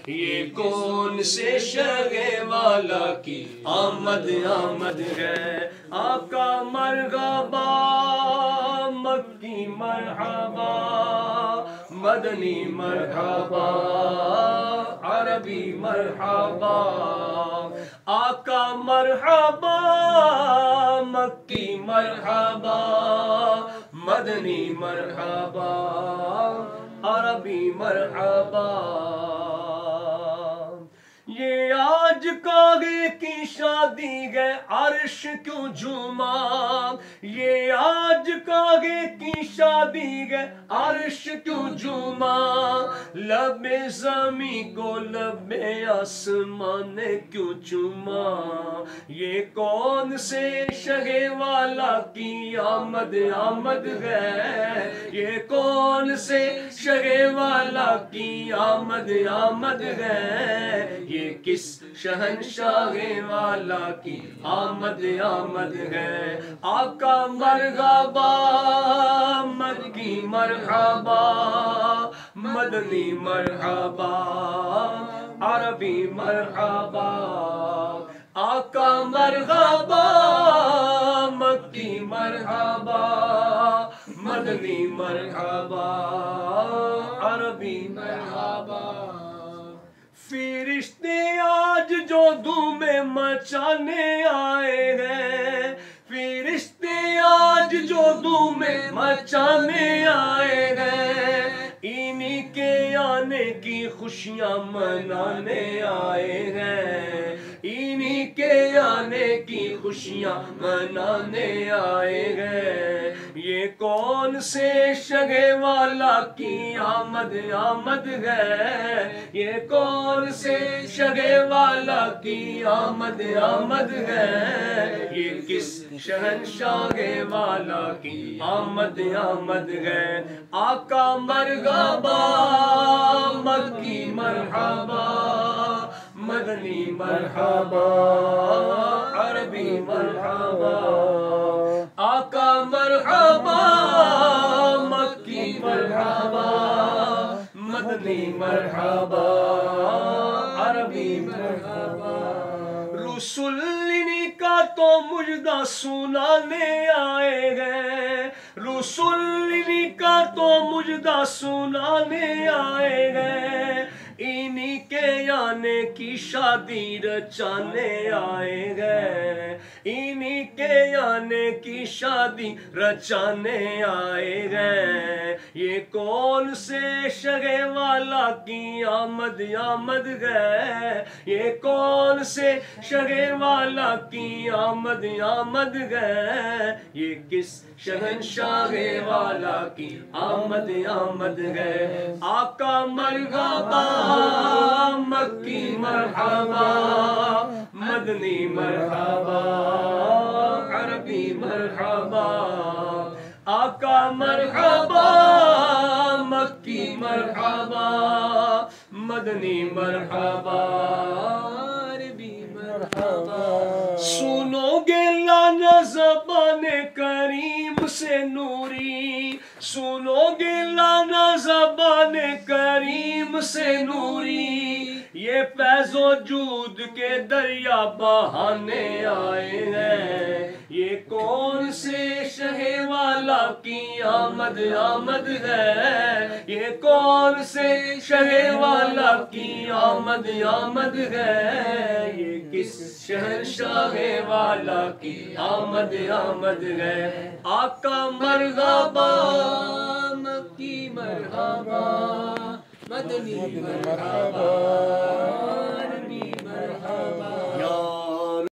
یہ کون سے شگے والا کی آمد آمد ہے آقا مرحبا مکی مرحبا مدنی مرحبا عربی مرحبا آقا مرحبا مکی مرحبا مدنی مرحبا عربی مرحبا یہ آج کاغے کی شادی ہے عرش کیوں جھوما یہ آج کاغے کی شادی ہے عرش کیوں جھوما لب زمین کو لب آسمان نے کیوں چوما یہ کون سے شگے والا کی آمد آمد ہے یہ کون سے شگے والا کی آمد آمد ہے یہ کس شہنشاہ والا کی آمد آمد ہے آقا مرحبا مکی مرحبا مدنی مرحبا عربی مرحبا آقا مرحبا مکی مرحبا مدنی مرحبا عربی مرحبا فرشتے آج جو دھوم مچانے آئے ہیں فرشتے آج جو دھوم مچانے آئے ہیں انہی کے آنے کی خوشیاں منانے آئے ہیں انہی کے آنے کی خوشیاں منانے آئے ہیں یہ کون سے شگے والا کی آمد آمد ہے یہ کون سے شگے والا کی آمد آمد ہے یہ کس شہنشاہ والا کی آمد آمد ہے آقا مرحبا مکی مرحبا مدنی مرحبا عربی مرحبا آقا مرحبا مکی مرحبا مدنی مرحبا عربی مرحبا رسول کا تو مجدہ سنانے آئے ہیں رسول کا تو مجدہ سنانے آئے ہیں انہی کے آنے کی شادی رچانے آئے ہیں انہی کے آنے کی شادی رچانے آئے ہیں یہ کون سے شگے والا کی آمد آمد ہے یہ کون سے شگے والا کی آمد آمد ہے یہ کس شہنشاہ والا کی آمد آمد ہے آقا مرحبا مکی مرحبا مدنی مرحبا عربی مرحبا آقا مرحبا مکی مرحبا مدنی مرحبا عربی مرحبا سنو گے لانا زبان کریم سے نوری سنو گے لانا زبان کریم سے نوری یہ فیض و جود کے دریا بہانے آئے ہیں یہ کون سے شہے والا کی آمد آمد ہے یہ کون سے شہے والا کی آمد آمد ہے یہ کس شہنشاہ والا کی آمد آمد ہے آقا مرحبا مکی مرحبا مدنی مرحبا